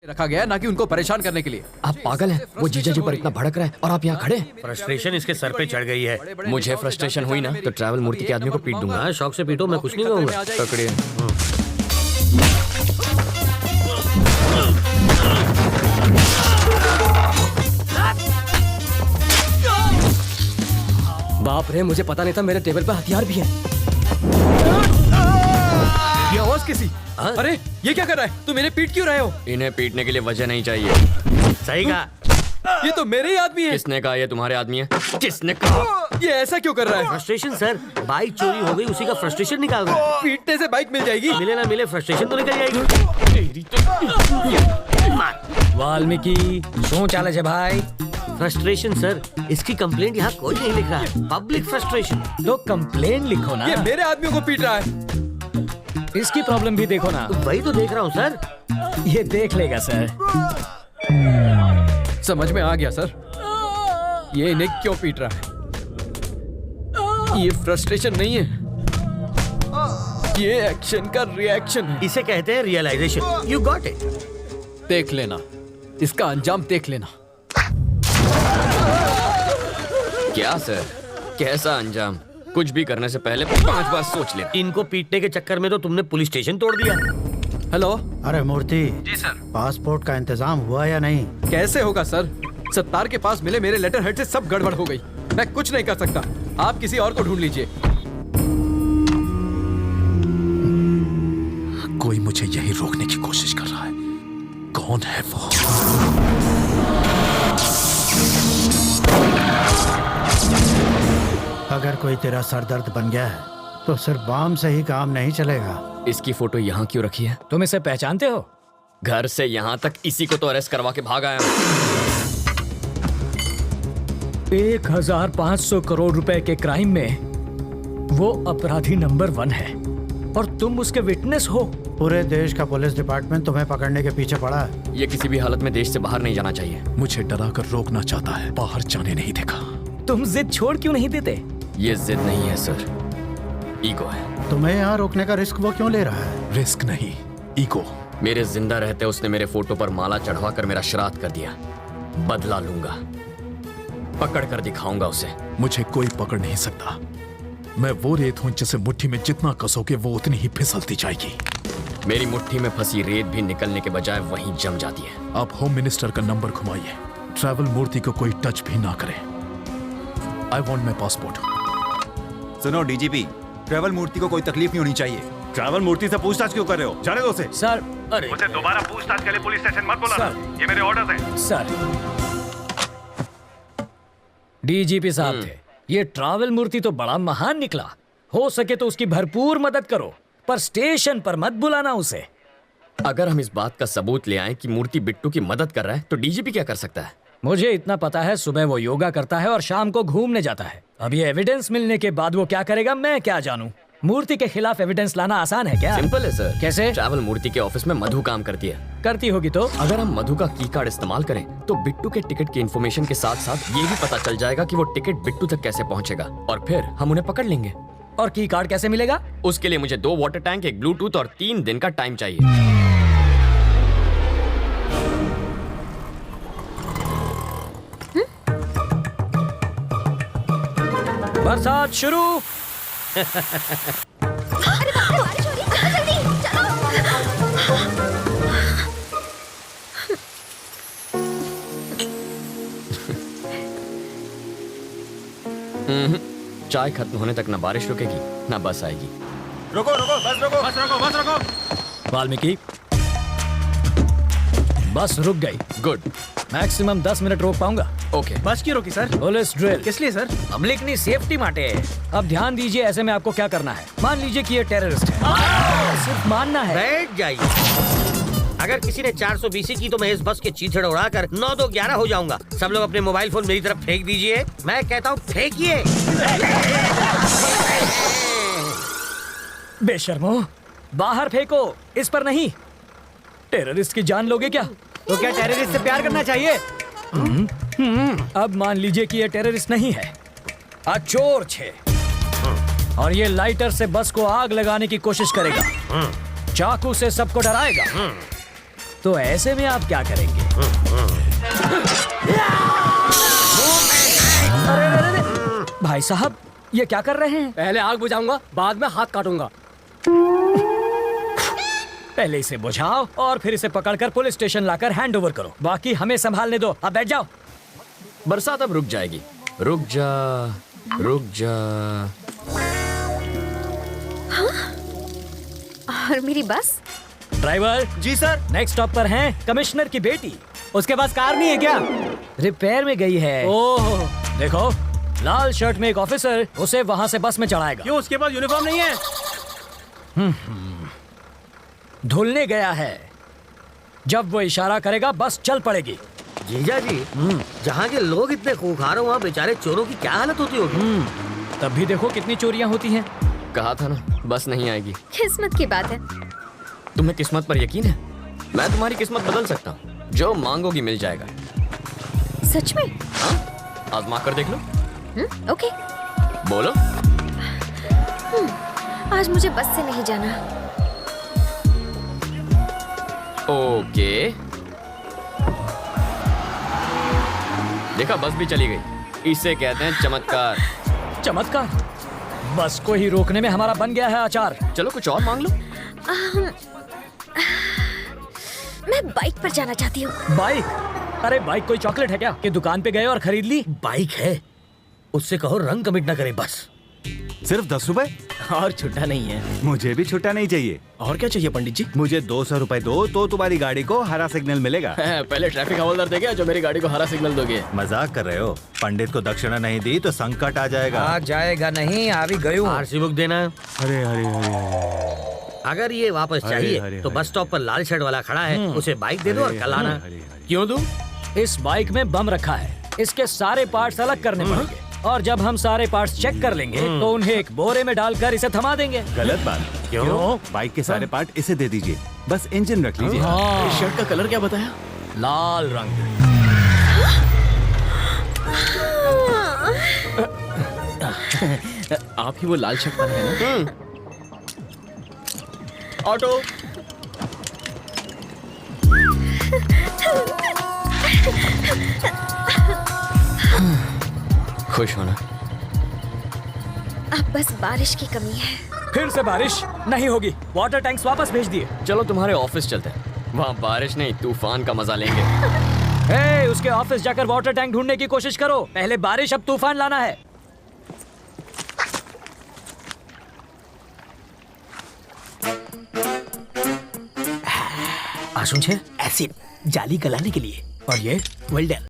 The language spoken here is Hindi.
रखा गया है, ना कि उनको परेशान करने के लिए। आप पागल हैं? वो जीजा जी पर इतना भड़क रहा है और आप यहाँ खड़े। फ्रस्ट्रेशन इसके सर पे चढ़ गई है। मुझे फ्रस्ट्रेशन हुई ना तो ट्रैवल मूर्ति के आदमी को पीट दूंगा। हाँ, शौक से पीटो, मैं कुछ नहीं कहूँगा। पकड़िए। बाप रे, मुझे पता नहीं था मेरे टेबल पर हथियार भी है। ये आवाज किसी? अरे ये क्या कर रहा है? तुम मेरे पीट क्यों रहे हो? इन्हें पीटने के लिए वजह नहीं चाहिए। सही कहा। ये तो मेरे ही आदमी है। किसने कहा ये तुम्हारे आदमी है? किसने कहा? ये ऐसा क्यों कर रहा है? फ्रस्ट्रेशन सर, बाइक चोरी हो गई, उसी का फ्रस्ट्रेशन निकाल रहा है। पीटने से बाइक मिल जाएगी? मिले ना मिले, फ्रस्ट्रेशन तो निकल जाएगी। वाल्मीकि क्यों चाले छे भाई? फ्रस्ट्रेशन सर, इसकी कंप्लेंट यहाँ कोई नहीं लिख रहा है। Public frustration. तो कंप्लेन लिखो ना। ये मेरे आदमियों को पीट रहा है। इसकी प्रॉब्लम भी देखो ना। वही तो देख रहा हूँ सर। ये देख लेगा सर। समझ में आ गया सर, ये इन्हें क्यों पीट रहा है। ये फ्रस्ट्रेशन नहीं है, ये एक्शन का रिएक्शन है। इसे कहते हैं रियलाइजेशन। You got it. देख लेना, इसका अंजाम देख लेना। क्या सर, कैसा अंजाम? कुछ भी करने से पहले 5 बार सोच ले। इनको पीटने के चक्कर में तो तुमने पुलिस स्टेशन तोड़ दिया। हेलो। अरे मूर्ति जी सर। पासपोर्ट का इंतजाम हुआ या नहीं? कैसे होगा सर, सत्तार के पास मिले मेरे लेटर हेड से सब गड़बड़ हो गई। मैं कुछ नहीं कर सकता, आप किसी और को ढूंढ लीजिए। कोई मुझे यही रोकने की कोशिश कर रहा है। कौन है वो? अगर कोई तेरा सरदर्द बन गया है तो सिर्फ बम से ही काम नहीं चलेगा। इसकी फोटो यहाँ क्यों रखी है? तुम इसे पहचानते हो? घर से यहाँ तक इसी को तो अरेस्ट करवा के भाग आया हूँ। 1500 करोड़ रुपए के क्राइम में वो अपराधी नंबर 1 है और तुम उसके विटनेस हो। पूरे देश का पुलिस डिपार्टमेंट तुम्हें पकड़ने के पीछे पड़ा है। ये किसी भी हालत में देश से बाहर नहीं जाना चाहिए। मुझे डरा कर रोकना चाहता है, बाहर जाने नहीं देगा। तुम जिद छोड़ क्यों नहीं देते? ये जिद नहीं है सर, ईगो है। तुम्हें यहाँ रोकने का रिस्क वो क्यों ले रहा है? रिस्क नहीं, ईगो। मेरे जिंदा रहते उसने मेरे फोटो पर माला चढ़वा कर मेरा श्राद्ध कर दिया। बदला लूंगा, पकड़ कर दिखाऊंगा उसे। मुझे कोई पकड़ नहीं सकता। मैं वो रेत हूं जिसे मुट्ठी में जितना कसोगे वो उतनी ही फिसलती जाएगी। मेरी मुट्ठी में फंसी रेत भी निकलने के बजाय वहीं जम जाती है। आप होम मिनिस्टर का नंबर घुमाइए। ट्रैवल मूर्ति को कोई टच भी ना करे। I want my passport. सुनो डीजीपी, ट्रैवल मूर्ति को कोई तकलीफ नहीं होनी चाहिए। ट्रैवल मूर्ति से पूछताछ क्यों कर रहे हो? जाने दो उसे। सर, अरे मुझे दोबारा पूछताछ के लिए पुलिस स्टेशन मत बुलाना। ये मेरे ऑर्डर हैं। सर, डीजीपी साहब थे। ये ट्रैवल मूर्ति तो बड़ा महान निकला। हो सके तो उसकी भरपूर मदद करो, पर स्टेशन पर मत बुलाना उसे। अगर हम इस बात का सबूत ले आए कि मूर्ति बिट्टू की मदद कर रहा है तो डीजीपी क्या कर सकता है? मुझे इतना पता है, सुबह वो योगा करता है और शाम को घूमने जाता है। अब ये एविडेंस मिलने के बाद वो क्या करेगा मैं क्या जानूं। मूर्ति के खिलाफ एविडेंस लाना आसान है क्या? सिंपल है सर। कैसे? ट्रैवल मूर्ति के ऑफिस में मधु काम करती है। करती होगी तो? अगर हम मधु का की कार्ड इस्तेमाल करें तो बिट्टू के टिकट की इन्फॉर्मेशन के साथ साथ ये भी पता चल जाएगा कि वो टिकट बिट्टू तक कैसे पहुंचेगा और फिर हम उन्हें पकड़ लेंगे। और की कार्ड कैसे मिलेगा? उसके लिए मुझे 2 वाटर टैंक, एक ब्लूटूथ और 3 दिन का टाइम चाहिए। बरसात शुरू। चाय खत्म होने तक ना बारिश रुकेगी ना बस आएगी। रुको रुको, बस रुको, बस रुको, बस रुको। वाल्मीकि, बस रुक गई। गुड। मैक्सिमम 10 मिनट रोक पाऊंगा। ओके। बस की रोकी सर? Police drill. किस लिए सर? पब्लिक की सेफ्टी माटे। अब ध्यान दीजिए, ऐसे में आपको क्या करना है। मान लीजिए कि ये टेररिस्ट है। सिर्फ मानना है। बैठ जाइए। अगर किसी ने 420 की तो मैं इस बस के चीथड़े उड़ाकर 9-2-11 हो जाऊंगा। सब लोग अपने मोबाइल फोन मेरी तरफ फेंक दीजिए। मैं कहता हूँ फेंकिए। बेशर्मो, बाहर फेंको, इस पर नहीं। टेररिस्ट की जान लोगे क्या? तो क्या टेररिस्ट से प्यार करना चाहिए? अब मान लीजिए कि ये टेररिस्ट नहीं है, चोर छे, और ये लाइटर से बस को आग लगाने की कोशिश करेगा। चाकू से सबको डराएगा। तो ऐसे में आप क्या करेंगे? अरे अरे अरे, भाई साहब ये क्या कर रहे हैं? पहले आग बुझाऊंगा, बाद में हाथ काटूंगा। पहले इसे बुझाओ और फिर इसे पकड़कर पुलिस स्टेशन लाकर हैंड ओवर करो। बाकी हमें संभालने दो। अब बैठ जाओ। बरसात अब रुक जाएगी। रुक जा, रुक जा। और मेरी बस? ड्राइवर जी सर। नेक्स्ट स्टॉप पर हैं कमिश्नर की बेटी। उसके पास कार नहीं है क्या? रिपेयर में गई है। ओह, देखो लाल शर्ट में एक ऑफिसर उसे वहां से बस में चढ़ाएगा। क्यों उसके पास यूनिफॉर्म नहीं है? धुलने गया है। जब वो इशारा करेगा बस चल पड़ेगी। जीजा जी, जहाँ के लोग इतने खूंखार हो वहाँ बेचारे चोरों की क्या हालत होती होगी? तब भी देखो कितनी चोरियां होती हैं। कहा था ना बस नहीं आएगी। किस्मत की बात है। तुम्हें किस्मत पर यकीन है? मैं तुम्हारी किस्मत बदल सकता हूँ। जो मांगोगी मिल जाएगा। सच में? हाँ, आजमा कर देख लो। ओके। बोलो। आज मुझे बस से नहीं जाना। ओके। देखा बस भी चली गई। इसे कहते हैं चमत्कार। चमत्कार? बस को ही रोकने में हमारा बन गया है आचार। चलो कुछ और मांग लो। मैं बाइक पर जाना चाहती हूँ। बाइक? अरे बाइक कोई चॉकलेट है क्या कि दुकान पे गए और खरीद ली? बाइक है, उससे कहो रंग कमिट ना करे बस। सिर्फ 10 रुपए? और छुट्टा नहीं है। मुझे भी छुट्टा नहीं चाहिए। और क्या चाहिए पंडित जी? मुझे 200 रुपए दो तो तुम्हारी गाड़ी को हरा सिग्नल मिलेगा। पहले ट्रैफिक हवलदार देगा जो मेरी गाड़ी को हरा सिग्नल दोगे। मजाक कर रहे हो? पंडित को दक्षिणा नहीं दी तो संकट आ जाएगा। आ जाएगा नहीं, आ भी गई हूँ। आरसी बुक देना। अरे अरे अरे अगर ये वापस चाहिए अरे, तो अरे। बस स्टॉप पर लाल शर्ट वाला खड़ा है, उसे बाइक दे दो और कल आना। क्यों दूं? इस बाइक में बम रखा है। इसके सारे पार्ट्स अलग करने पड़ेंगे और जब हम सारे पार्ट्स चेक कर लेंगे तो उन्हें एक बोरे में डालकर इसे थमा देंगे। गलत बात। क्यों? बाइक के सारे पार्ट इसे दे दीजिए, बस इंजन रख लीजिए। इस शर्ट का कलर क्या बताया? लाल रंग। आप ही वो लाल शर्ट वाले हैं ना? ऑटो। खुश होना। अब बस बारिश की कमी है। फिर से बारिश नहीं होगी। वाटर टैंक्स वापस भेज दिए। चलो तुम्हारे ऑफिस चलते हैं। वहाँ बारिश नहीं तूफान का मजा लेंगे। हे, उसके ऑफिस जाकर वाटर टैंक ढूंढने की कोशिश करो। पहले बारिश अब तूफान लाना है। आसुन छे एसिड जाली गलाने के लिए। और ये वेल डन।